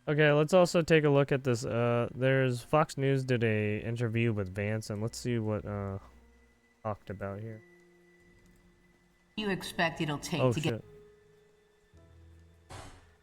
Okay, let's also take a look at this. There's Fox News did a interview with Vance, and let's see what talked about here. You expect it'll take Oh to shit.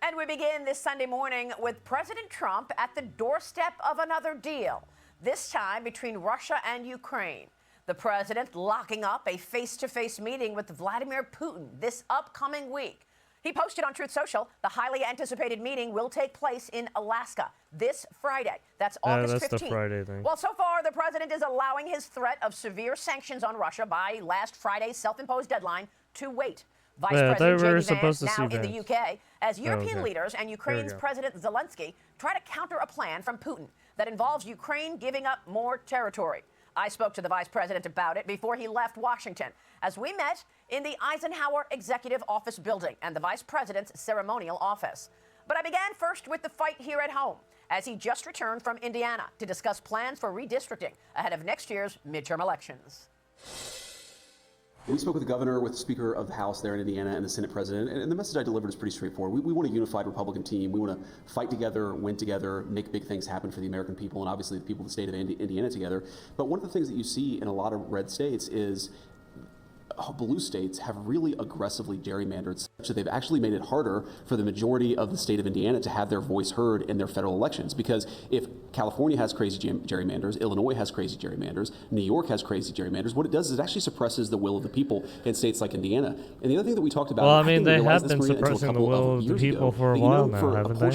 And we begin this Sunday morning with President Trump at the doorstep of another deal, this time between Russia and Ukraine. The president locking up a face-to-face meeting with Vladimir Putin this upcoming week. He posted on Truth Social, the highly anticipated meeting will take place in Alaska this Friday. That's August 15th. That's the Friday thing. Well, so far, the president is allowing his threat of severe sanctions on Russia by last Friday's self-imposed deadline to wait. Vice President J.D. Vance now in the UK as European leaders and Ukraine's President Zelensky try to counter a plan from Putin that involves Ukraine giving up more territory. I spoke to the vice president about it before he left Washington as we met in the Eisenhower Executive Office building and the vice president's ceremonial office. But I began first with the fight here at home as he just returned from Indiana to discuss plans for redistricting ahead of next year's midterm elections. We spoke with the governor, with the Speaker of the House there in Indiana, and the Senate President, and the message I delivered is pretty straightforward. We want a unified Republican team. We want to fight together, win together, make big things happen for the American people, and obviously the people of the state of Indiana together. But one of the things that you see in a lot of red states is blue states have really aggressively gerrymandered such that they've actually made it harder for the majority of the state of Indiana to have their voice heard in their federal elections. Because if California has crazy gerrymanders, Illinois has crazy gerrymanders, New York has crazy gerrymanders, what it does is it actually suppresses the will of the people in states like Indiana. And the other thing that we talked about, well, I mean, they have been suppressing the will of the people for a while now, haven't they?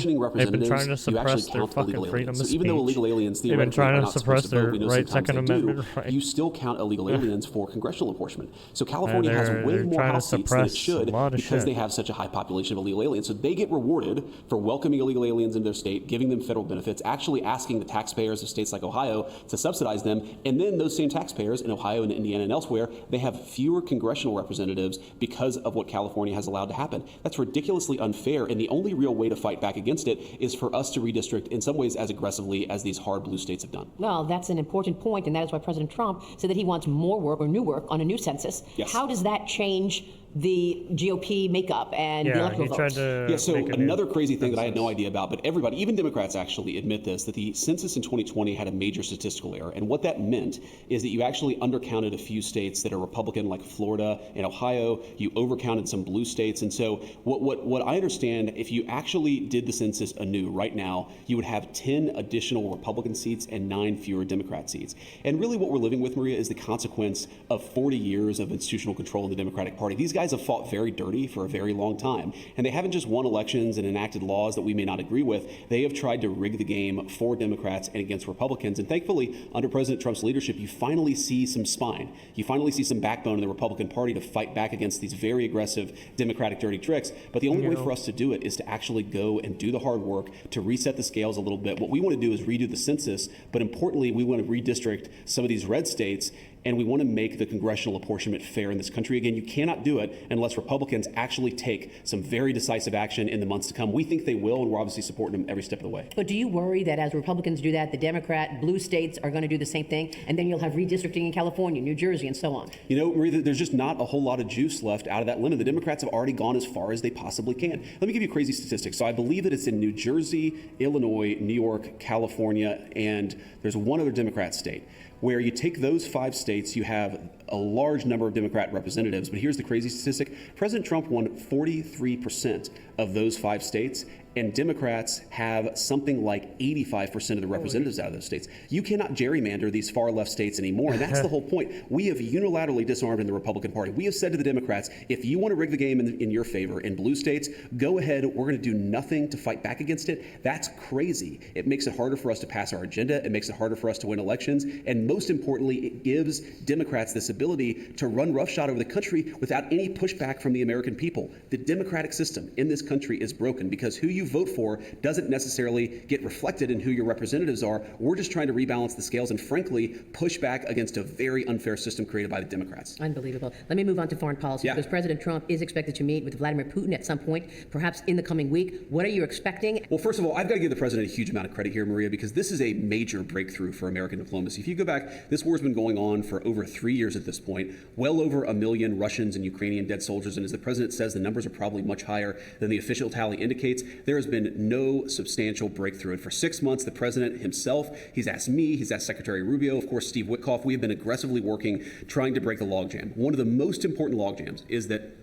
They've been trying to suppress their fucking freedom of speech. So even though illegal aliens they've been trying to suppress their Second Amendment right. You still count illegal aliens for congressional apportionment. So California has way more House seats than it should because they have such a high population of illegal aliens. So they get rewarded for welcoming illegal aliens into their state, giving them federal benefits, actually asking the taxpayers of states like Ohio to subsidize them. And then those same taxpayers in Ohio and Indiana and elsewhere, they have fewer congressional representatives because of what California has allowed to happen. That's ridiculously unfair. And the only real way to fight back against it is for us to redistrict in some ways as aggressively as these hard blue states have done. Well, that's an important point, and that is why President Trump said that he wants more work or new work on a new census. Yes. How does that change the GOP makeup and the electoral votes? So another crazy thing that I had no idea about, but everybody, even Democrats actually admit this, that the census in 2020 had a major statistical error. And what that meant is that you actually undercounted a few states that are Republican, like Florida and Ohio. You overcounted some blue states. And so what I understand, if you actually did the census anew right now, you would have 10 additional Republican seats and 9 fewer Democrat seats. And really what we're living with, Maria, is the consequence of 40 years of institutional control of the Democratic Party. These guys have fought very dirty for a very long time, and they haven't just won elections and enacted laws that we may not agree with. They have tried to rig the game for Democrats and against Republicans. And thankfully, under President Trump's leadership, you finally see some spine. You finally see some backbone in the Republican Party to fight back against these very aggressive Democratic dirty tricks. But the only way for us to do it is to actually go and do the hard work to reset the scales a little bit. What we want to do is redo the census, but importantly, we want to redistrict some of these red states, and we want to make the congressional apportionment fair in this country. Again, you cannot do it unless Republicans actually take some very decisive action in the months to come. We think they will, and we're obviously supporting them every step of the way. But do you worry that as Republicans do that, the Democrat blue states are going to do the same thing, and then you'll have redistricting in California, New Jersey, and so on? You know, Maria, there's just not a whole lot of juice left out of that lemon. The Democrats have already gone as far as they possibly can. Let me give you crazy statistics. So I believe that it's in New Jersey, Illinois, New York, California, and there's one other Democrat state where you take those 5 states, you have a large number of Democrat representatives. But here's the crazy statistic. President Trump won 43% of those 5 states, and Democrats have something like 85% of the representatives out of those states. You cannot gerrymander these far left states anymore, and that's the whole point. We have unilaterally disarmed in the Republican Party. We have said to the Democrats, if you want to rig the game in your favor in blue states, go ahead. We're going to do nothing to fight back against it. That's crazy. It makes it harder for us to pass our agenda. It makes it harder for us to win elections. And most importantly, it gives Democrats this ability to run roughshod over the country without any pushback from the American people. The democratic system in this country is broken because who you vote for doesn't necessarily get reflected in who your representatives are. We're just trying to rebalance the scales and, frankly, push back against a very unfair system created by the Democrats. Unbelievable. Let me move on to foreign policy, because President Trump is expected to meet with Vladimir Putin at some point, perhaps in the coming week. What are you expecting? Well, first of all, I've got to give the president a huge amount of credit here, Maria, because this is a major breakthrough for American diplomacy. If you go back, this war's been going on for over 3 years at this point, well over 1 million Russians and Ukrainian dead soldiers, and as the president says, the numbers are probably much higher than the official tally indicates. There has been no substantial breakthrough. And for 6 months, the president himself, he's asked me, he's asked Secretary Rubio, of course, Steve Witkoff, we have been aggressively working, trying to break the logjam. One of the most important logjams is that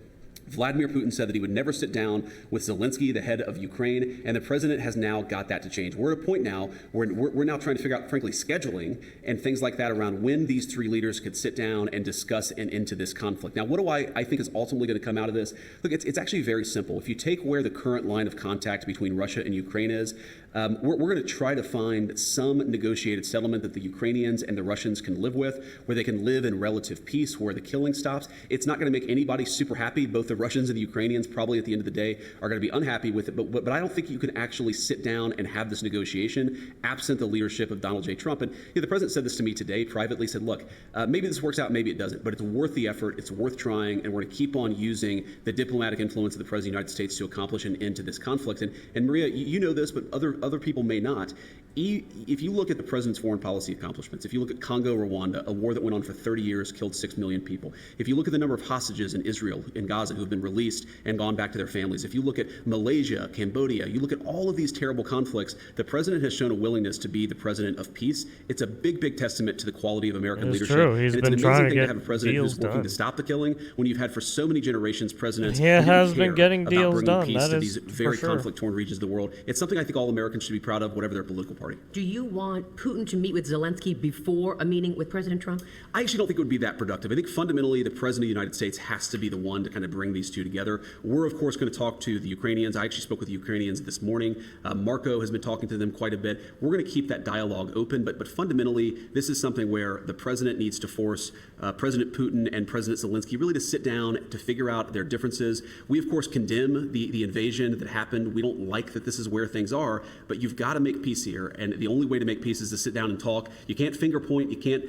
Vladimir Putin said that he would never sit down with Zelensky, the head of Ukraine, and the president has now got that to change. We're at a point now where we're now trying to figure out, frankly, scheduling and things like that around when these three leaders could sit down and discuss an end to this conflict. Now, what do I think is ultimately going to come out of this? Look, it's actually very simple. If you take where the current line of contact between Russia and Ukraine is, we're going to try to find some negotiated settlement that the Ukrainians and the Russians can live with, where they can live in relative peace, where the killing stops. It's not going to make anybody super happy. Both the Russians and the Ukrainians probably at the end of the day are going to be unhappy with it. But I don't think you can actually sit down and have this negotiation absent the leadership of Donald J. Trump. And the president said this to me today privately, said, look, maybe this works out, maybe it doesn't, but it's worth the effort. It's worth trying. And we're going to keep on using the diplomatic influence of the president of the United States to accomplish an end to this conflict. And Maria, you know this, but other people may not. If you look at the president's foreign policy accomplishments, if you look at Congo, Rwanda, a war that went on for 30 years, killed 6 million people. If you look at the number of hostages in Israel, in Gaza, who have been released and gone back to their families. If you look at Malaysia, Cambodia, you look at all of these terrible conflicts, the president has shown a willingness to be the president of peace. It's a big, big testament to the quality of American leadership. True. He's and been it's an amazing trying thing to to have a president who's working done. to stop the killing when you've had for so many generations presidents He has who been getting about deals bringing done. peace That to is these very for sure. conflict-torn regions of the world. It's something I think all Americans should be proud of, whatever their political party. Do you want Putin to meet with Zelensky before a meeting with President Trump? I actually don't think it would be that productive. I think fundamentally the president of the United States has to be the one to kind of bring these two together. We're, of course, going to talk to the Ukrainians. I actually spoke with the Ukrainians this morning. Marco has been talking to them quite a bit. We're going to keep that dialogue open, but fundamentally, this is something where the president needs to force President Putin and President Zelensky really to sit down to figure out their differences. We, of course, condemn the invasion that happened. We don't like that this is where things are, but you've got to make peace here, and the only way to make peace is to sit down and talk. You can't finger point. You can't,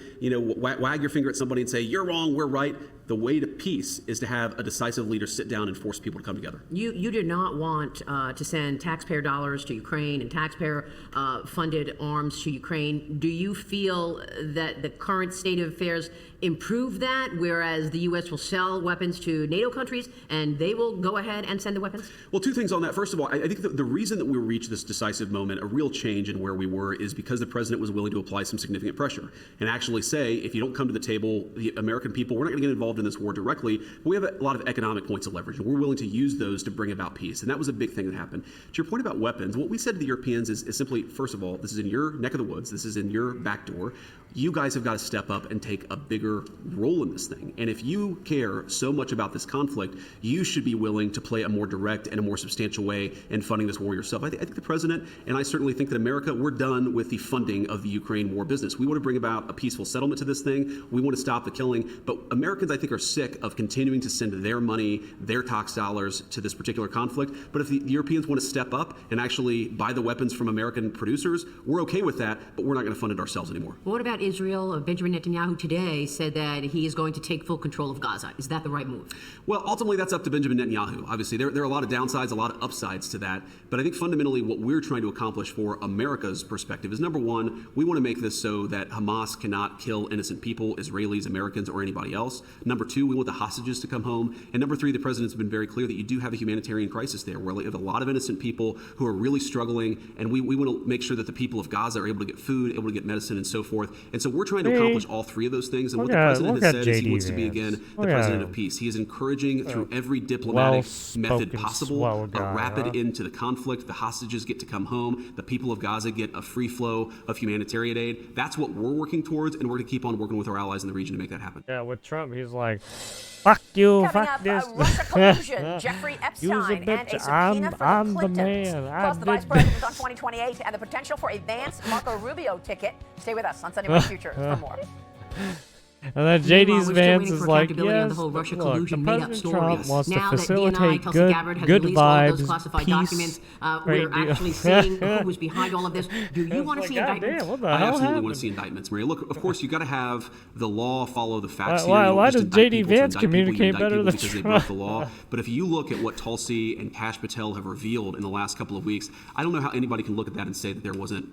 wag your finger at somebody and say, you're wrong, we're right. The way to peace is to have a decisive leader sit down and force people to come together. You did not want to send taxpayer dollars to Ukraine and taxpayer funded arms to Ukraine. Do you feel that the current state of affairs improve that, whereas the U.S. will sell weapons to NATO countries and they will go ahead and send the weapons? Well, two things on that. First of all, I think the reason that we reached this decisive moment, a real change in where we were, is because the president was willing to apply some significant pressure and actually say, if you don't come to the table, the American people, we're not going to get involved in this war directly, but we have a lot of economic points of leverage, and we're willing to use those to bring about peace. And that was a big thing that happened. To your point about weapons, what we said to the Europeans is simply, first of all, this is in your neck of the woods. This is in your back door. You guys have got to step up and take a bigger role in this thing. And if you care so much about this conflict, you should be willing to play a more direct and a more substantial way in funding this war yourself. I think the president, and I certainly think that America, we're done with the funding of the Ukraine war business. We want to bring about a peaceful settlement to this thing. We want to stop the killing. But Americans, I think, are sick of continuing to send their money, their tax dollars to this particular conflict. But if the Europeans want to step up and actually buy the weapons from American producers, we're okay with that, but we're not going to fund it ourselves anymore. What about Israel? Benjamin Netanyahu today said that he is going to take full control of Gaza. Is that the right move? Well, ultimately, that's up to Benjamin Netanyahu. Obviously, there are a lot of downsides, a lot of upsides to that. But I think fundamentally what we're trying to accomplish for America's perspective is, number one, we want to make this so that Hamas cannot kill innocent people, Israelis, Americans, or anybody else. Number two, we want the hostages to come home. And number three, the president's been very clear that you do have a humanitarian crisis there, where you have a lot of innocent people who are really struggling. And we want to make sure that the people of Gaza are able to get food, able to get medicine, and so forth. And so we're trying to accomplish all three of those things. And what the president has said is he wants to be, again, the president of peace. He is encouraging through every diplomatic method possible a rapid end to the conflict. The hostages get to come home. The people of Gaza get a free flow of humanitarian aid. That's what we're working towards, and we're going to keep on working with our allies in the region to make that happen. Yeah, with Trump, he's like, fuck you, Coming fuck up, this. Russia collusion, Jeffrey Epstein, and a subpoena for I'm the the Clintons. man. Plus, the vice president on 2028 and the potential for a Vance Marco Rubio ticket. Stay with us on Sunday Morning Future for more. And then JD's Vance is like, on yes, the whole Russia look, collusion President made-up Trump story. wants to Now that facilitate DNI, good, Gabbard, has good released all of those vibes, classified peace, documents, we're great deal. actually seeing who was behind all of this. Do you want to see indictments? What the I hell absolutely happened? want to see indictments, Maria. Look, of course, you got to have the law follow the facts here. Why You don't does just indict JD people to Vance indict people, you communicate indict better people than because they Trump? broke the law? But if you look at what Tulsi and Kash Patel have revealed in the last couple of weeks, I don't know how anybody can look at that and say that there wasn't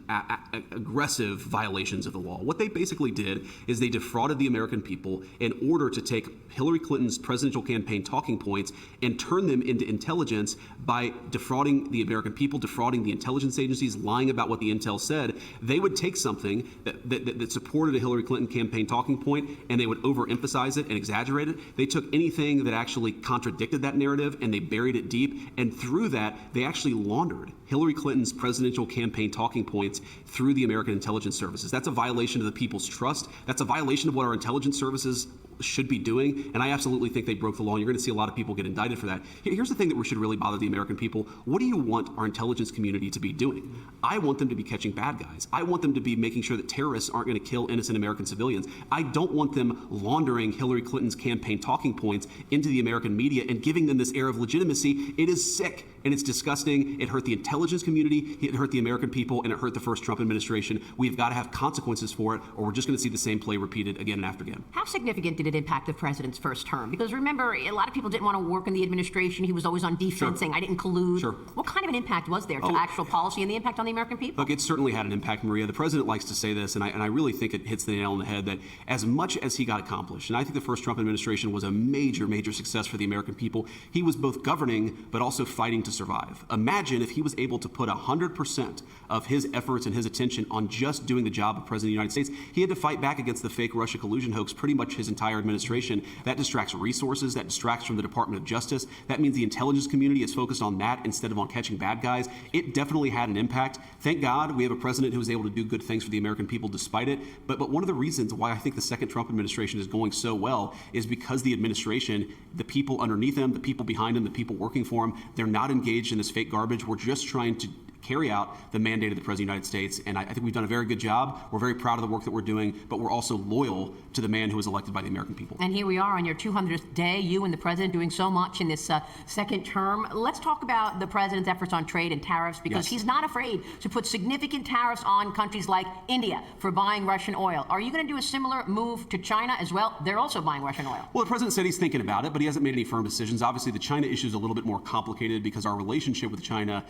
aggressive violations of the law. What they basically did is they defrauded the American American people in order to take Hillary Clinton's presidential campaign talking points and turn them into intelligence by defrauding the American people, defrauding the intelligence agencies, lying about what the intel said. They would take something that supported a Hillary Clinton campaign talking point and they would overemphasize it and exaggerate it. They took anything that actually contradicted that narrative and they buried it deep. And through that, they actually laundered Hillary Clinton's presidential campaign talking points through the American intelligence services. That's a violation of the people's trust. That's a violation of what our intelligence services should be doing, and I absolutely think they broke the law. And you're going to see a lot of people get indicted for that. Here's the thing that should really bother the American people. What do you want our intelligence community to be doing? I want them to be catching bad guys. I want them to be making sure that terrorists aren't going to kill innocent American civilians. I don't want them laundering Hillary Clinton's campaign talking points into the American media and giving them this air of legitimacy. It is sick and it's disgusting. It hurt the intelligence community, it hurt the American people, and it hurt the first Trump administration. We've got to have consequences for it, or we're just going to see the same play repeated again and after again. How significant did it impact the president's first term? Because remember, a lot of people didn't want to work in the administration. He was always on defense, saying, I didn't collude. Sure. What kind of an impact was there to actual policy and the impact on the American people? Look, it certainly had an impact, Maria. The president likes to say this, and I really think it hits the nail on the head, that as much as he got accomplished, and I think the first Trump administration was a major, major success for the American people, he was both governing but also fighting to survive. Imagine if he was able to put 100% of his efforts and his attention on just doing the job of President of the United States. He had to fight back against the fake Russia collusion hoax pretty much his entire administration. That distracts resources, that distracts from the Department of Justice. That means the intelligence community is focused on that instead of on catching bad guys. It definitely had an impact. Thank God we have a president who was able to do good things for the American people despite it. But one of the reasons why I think the second Trump administration is going so well is because the administration, the people underneath him, the people behind him, the people working for him, they're not engaged in this fake garbage. We're just trying to carry out the mandate of the President of the United States. And I think we've done a very good job. We're very proud of the work that we're doing, but we're also loyal to the man who was elected by the American people. And here we are on your 200th day, you and the president doing so much in this second term. Let's talk about the president's efforts on trade and tariffs, because he's not afraid to put significant tariffs on countries like India for buying Russian oil. Are you going to do a similar move to China as well? They're also buying Russian oil. Well, the president said he's thinking about it, but he hasn't made any firm decisions. Obviously, the China issue is a little bit more complicated because our relationship with China,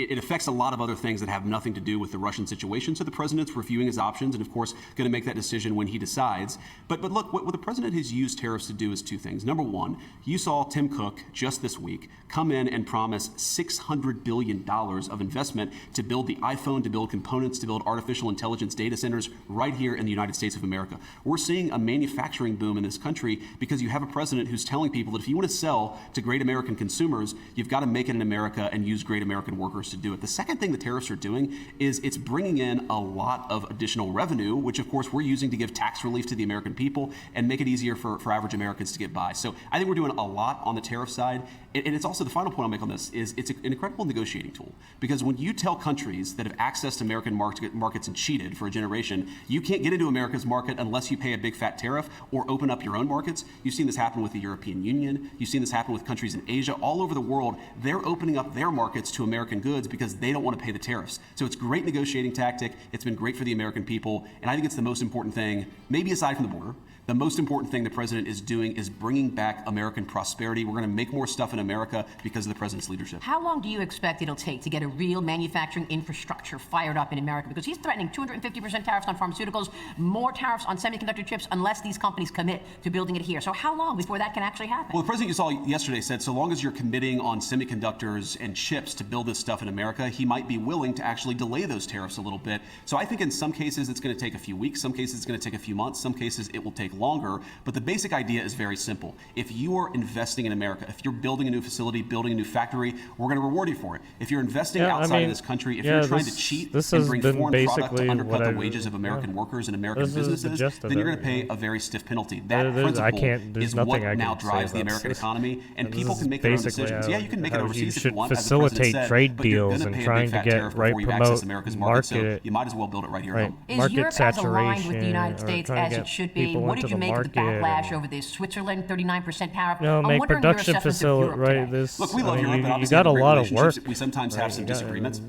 it affects a lot of other things that have nothing to do with the Russian situation. So the president's reviewing his options and, of course, going to make that decision when he decides. But look, what the president has used tariffs to do is two things. Number one, you saw Tim Cook just this week come in and promise $600 billion of investment to build the iPhone, to build components, to build artificial intelligence data centers right here in the United States of America. We're seeing a manufacturing boom in this country because you have a president who's telling people that if you want to sell to great American consumers, you've got to make it in America and use great American workers to do it. The second thing the tariffs are doing is it's bringing in a lot of additional revenue, which of course we're using to give tax relief to the American people and make it easier for average Americans to get by. So I think we're doing a lot on the tariff side. And it's also, the final point I'll make on this is it's an incredible negotiating tool, because when you tell countries that have accessed American markets and cheated for a generation, you can't get into America's market unless you pay a big fat tariff or open up your own markets. You've seen this happen with the European Union. You've seen this happen with countries in Asia. All over the world, they're opening up their markets to American goods because they don't want to pay the tariffs. So it's a great negotiating tactic. It's been great for the American people. And I think it's the most important thing, maybe aside from the border, the most important thing the president is doing is bringing back American prosperity. We're going to make more stuff in America because of the president's leadership. How long do you expect it'll take to get a real manufacturing infrastructure fired up in America? Because he's threatening 250% tariffs on pharmaceuticals, more tariffs on semiconductor chips unless these companies commit to building it here. So how long before that can actually happen? Well, the president you saw yesterday said so long as you're committing on semiconductors and chips to build this stuff in America, he might be willing to actually delay those tariffs a little bit. So I think in some cases it's going to take a few weeks, some cases it's going to take a few months, some cases it will take longer. But the basic idea is very simple. If you are investing in America, if you're building a new facility, building a new factory, we're going to reward you for it. If you're investing outside of this country, if you're trying to cheat and bring foreign product to undercut the wages of American workers and American businesses, then you're going to pay a very stiff penalty. That principle is what now drives the American economy, and people can make their own decisions. Yeah, you can make it overseas if you want, as the president said, trade but you're deals going to and pay a big trying to fat get tariff before you access America's market, so you might as well build it right here at home. Is Europe as aligned with the United States as it should be? What did you make of the backlash over this? Switzerland, 39% tariff. No, make production facility, right? Look, we love Europe, but you got a lot of work. We sometimes have some disagreements.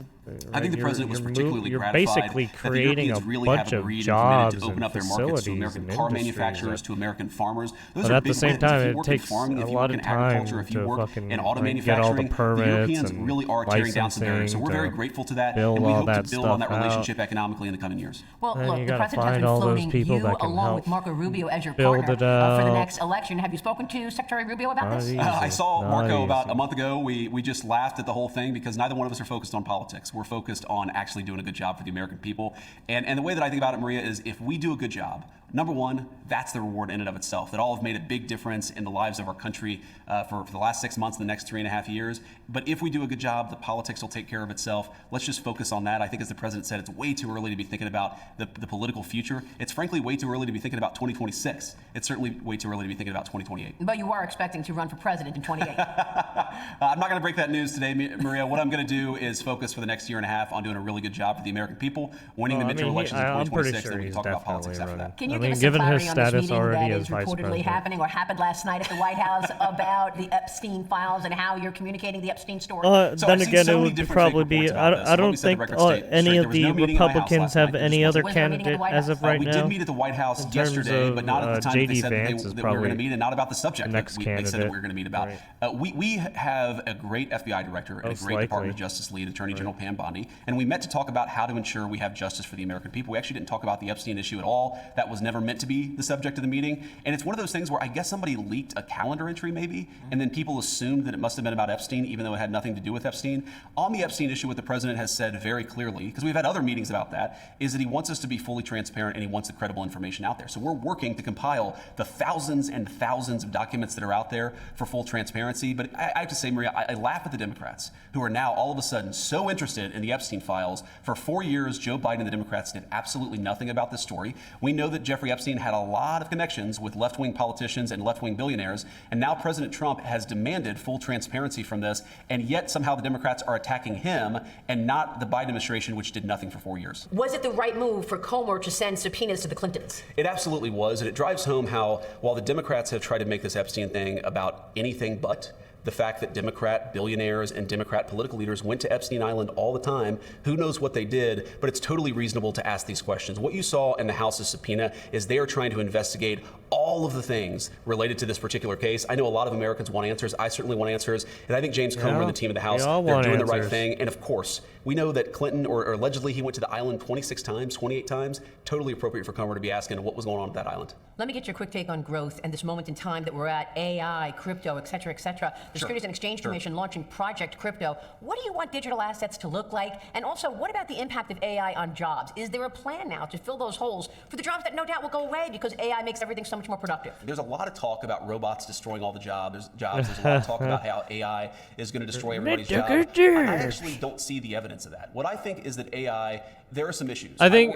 I think the president was particularly you're gratified basically that the creating Europeans a really bunch have of agreed and jobs committed to open and up their markets to facilities American and car industries manufacturers, that- to American farmers. Those But are at the big same wins. If time, you it work in takes farming, a if you lot work of in agriculture, time if you to work fucking in auto like, get all the manufacturing, the permits Europeans and really are tearing down some barriers. So we're very licensing grateful to that, build and we all hope to that build on that stuff out. relationship economically in the coming years. Well, Then look, you the gotta president has find been all those floating people you that can along with help Marco Rubio as your build partner it for the out. next election. Have you spoken to Secretary Rubio about Not this? easy. I saw Not Marco about easy. a month ago. We just laughed at the whole thing because neither one of us are focused on politics. We're focused on actually doing a good job for the American people. And the way that I think about it, Maria, is if we do a good job, number one, that's the reward in and of itself. That all have made a big difference in the lives of our country for the last 6 months, the next 3.5 years. But if we do a good job, the politics will take care of itself. Let's just focus on that. I think, as the president said, it's way too early to be thinking about the political future. It's frankly way too early to be thinking about 2026. It's certainly way too early to be thinking about 2028. But you are expecting to run for president in 28. I'm not going to break that news today, Maria. What I'm going to do is focus for the next 1.5 years on doing a really good job for the American people, winning the midterm elections in 2026, and then we can talk about politics after that. Can you I give mean, us some given his clarity on this status meeting already that as is vice reportedly president. happening or happened last night at the White House about the Epstein files and how you're communicating the Epstein story? So then I've seen again, so it many would different probably fake be. reports about this. I Let me don't set the think record straight. any There of was the no meeting in my house Republicans last have night. any There other Was there a meeting at the candidate White as House? of right we now. did meet at the White House In terms yesterday, of, but not at the time that they JD said that Vance is we were going to probably meet, and not about the subject the that next they said that candidate. we were going to meet about. We have a great FBI director and Most a great Department likely. of Justice lead, Attorney General Pam Bondi, and we met to talk about how to ensure we have justice for the American people. We actually didn't talk about the Epstein issue at all. That was never meant to be the subject of the meeting, and it's one of those things where I guess somebody leaked a calendar entry maybe, and then people assumed that it must have been about Epstein, even though it had nothing to do with Epstein. On the Epstein issue, what the president has said very clearly, because we've had other meetings about that, is that he wants us to be fully transparent and he wants the credible information out there. So we're working to compile the thousands and thousands of documents that are out there for full transparency. But I have to say, Maria, I laugh at the Democrats who are now all of a sudden so interested in the Epstein files. For 4 years, Joe Biden and the Democrats did absolutely nothing about this story. We know that Jeffrey Epstein had a lot of connections with left-wing politicians and left-wing billionaires, and now President Trump has demanded full transparency from this, and yet somehow the Democrats are attacking him and not the Biden administration, which did nothing for 4 years. Was it the right move for Comer to send subpoenas to the Clintons? It absolutely was, and it drives home how, while the Democrats have tried to make this Epstein thing about anything but the fact that Democrat billionaires and Democrat political leaders went to Epstein Island all the time, who knows what they did, but it's totally reasonable to ask these questions. What you saw in the House's subpoena is they are trying to investigate all of the things related to this particular case. I know a lot of Americans want answers. I certainly want answers, and I think James Comer and the team of the House, they're doing the right thing. And of course, we know that Clinton, or allegedly he went to the island 26 times, 28 times, totally appropriate for Comer to be asking what was going on at that island. Let me get your quick take on growth and this moment in time that we're at, AI, crypto, et cetera, et cetera. The Securities and Exchange Commission launching Project Crypto. What do you want digital assets to look like? And also, what about the impact of AI on jobs? Is there a plan now to fill those holes for the jobs that no doubt will go away because AI makes everything so much more productive? There's a lot of talk about robots destroying all the jobs. There's a lot of talk about how AI is going to destroy everybody's job. I actually don't see the evidence of that. What I think is that AI, there are some issues. I think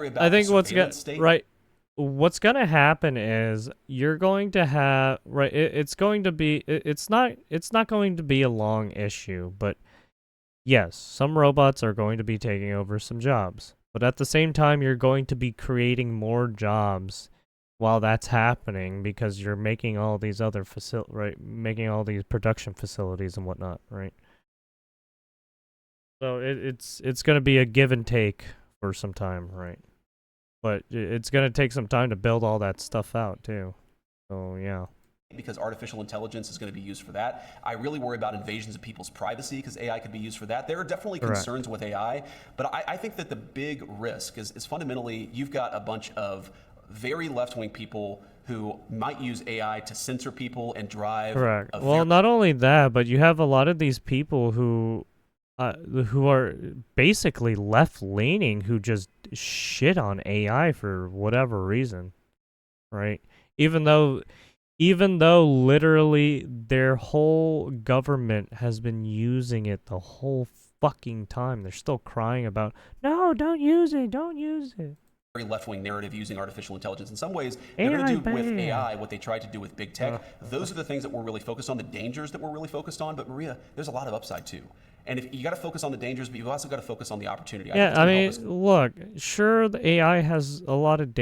what's gonna happen is you're going to have it's not going to be a long issue, but yes, some robots are going to be taking over some jobs, but at the same time you're going to be creating more jobs while that's happening because you're making all these other making all these production facilities and whatnot, right? So it's going to be a give and take for some time, right? But it's going to take some time to build all that stuff out, too. So, yeah. Because artificial intelligence is going to be used for that. I really worry about invasions of people's privacy because AI could be used for that. There are definitely concerns with AI, but I think that the big risk is fundamentally you've got a bunch of very left-wing people who might use AI to censor people and drive. Correct. Well, not only that, but you have a lot of these people who are basically left-leaning who just shit on AI for whatever reason, right? Even though literally their whole government has been using it the whole fucking time, they're still crying about, no, don't use it. Very left-wing narrative using artificial intelligence. In some ways, they're going to do with AI what they tried to do with big tech. Those are the things that we're really focused on, the dangers that we're really focused on. But Maria, there's a lot of upside too. And if you got to focus on the dangers, but you've also got to focus on the opportunity. Yeah, I mean, look, sure, the AI has a lot of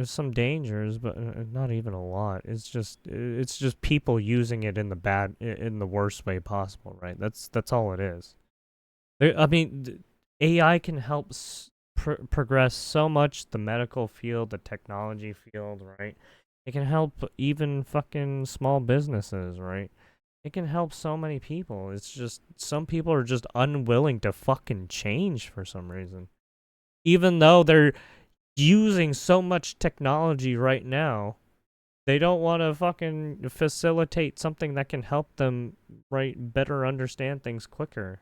some dangers, but not even a lot. It's just people using it in the worst way possible, right? That's all it is. I mean, AI can help progress so much, the medical field, the technology field, right? It can help even fucking small businesses, right? It can help so many people. It's just some people are just unwilling to fucking change for some reason. Even though they're using so much technology right now, they don't want to fucking facilitate something that can help them, right, better understand things quicker.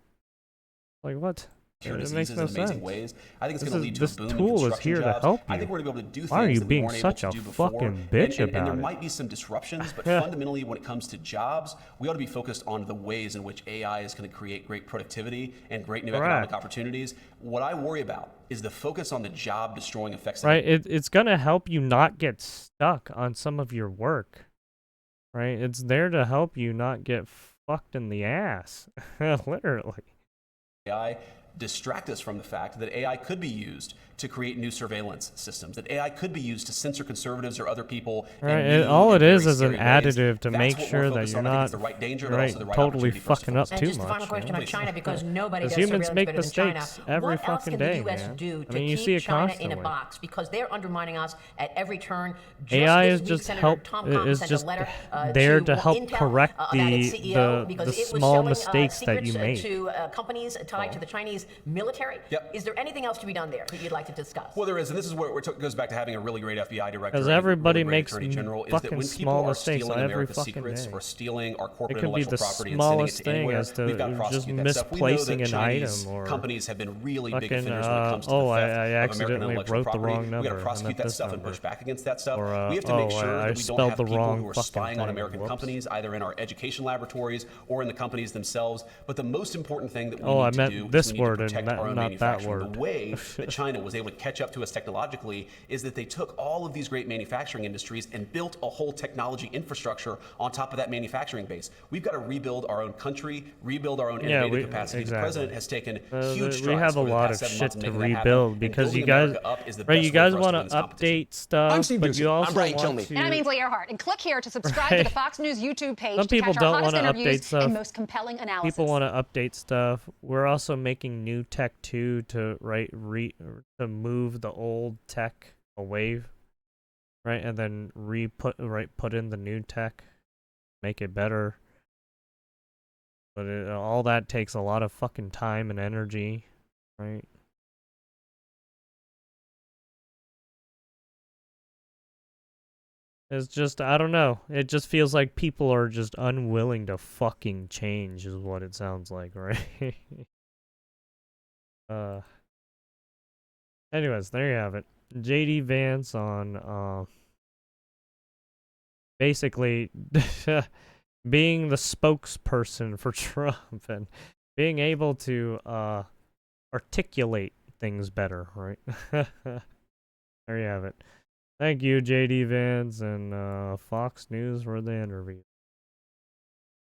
Like, what? Cure It diseases makes no in amazing sense. ways. I think it's going to lead to a This boom in tool is construction here to jobs. help you. I think we're going to be able to do Why are things you that we being weren't able such to a do before. fucking bitch And about there it? might be some disruptions, but fundamentally, when it comes to jobs, we ought to be focused on the ways in which AI is going to create great productivity and great new economic opportunities. What I worry about is the focus on the job-destroying effects. Right, it's going to help you not get stuck on some of your work. Right, it's there to help you not get fucked in the ass, literally. AI distract us from the fact that AI could be used to create new surveillance systems, that AI could be used to censor conservatives or other people. Right, all it is an additive to make sure that you're not totally fucking up too much. And just the final question about China, because nobody does humans surveillance make better than China. mistakes every What else fucking can the day, U.S. man. do I to mean, you see keep it China in constantly. a box? Because they're undermining us at every turn. AI this is week, just Senator Tom Cotton sent a letter there to to help Intel correct about its CEO because the it was small selling mistakes that you secrets make. to companies tied to the Chinese military. Yep. Is there anything else to be done there that you'd like to discuss? Well, there is, and this is where it goes back to having a really great FBI director. Because and everybody really great makes attorney general, is that fucking when small people are mistakes stealing every America's fucking secrets day. or stealing our It corporate could be intellectual the property and sending it smallest to thing anywhere, as to we've got to just prosecute that stuff. We know misplacing that an Chinese item or companies have been really big fucking, offenders when it comes to the oh, theft I of American accidentally intellectual wrote the property. wrong We got number to and prosecute meant that this stuff and number. push back against that stuff. Or, We have to make oh, sure I that we don't spelled have the people wrong who are fucking spying on thing. American Whoops. companies, either in our education laboratories or in the companies themselves. But the most important thing that we Oh, I need to meant do is this we need to word and protect our own not that manufacturing. word. The way that China was able to catch up to us technologically is that they took all of these great manufacturing industries and built a whole technology infrastructure on top of that manufacturing base. We've got to rebuild our own country, rebuild our own innovative capacity. Exactly. The president has taken huge strides we have a over the lot past of 7 months shit in to making that rebuild happen. because And you building guys, America up is the right? best You way guys for us to want win to this competition. update stuff, I'm Steve but Busey. you also I'm Brian want Kilmeade. to. And I'm Ainsley Earhart. And click here to subscribe to the Fox News YouTube page Some to people catch our don't hottest want to interviews update stuff. and most compelling analysis. People want to update stuff. We're also making new tech too to to move the old tech away, right, and then put in the new tech, make it better. But all that takes a lot of fucking time and energy, right? It's just, I don't know. It just feels like people are just unwilling to fucking change is what it sounds like, right? Anyways, there you have it. JD Vance on, basically being the spokesperson for Trump and being able to, articulate things better, right? There you have it. Thank you, JD Vance and Fox News for the interview.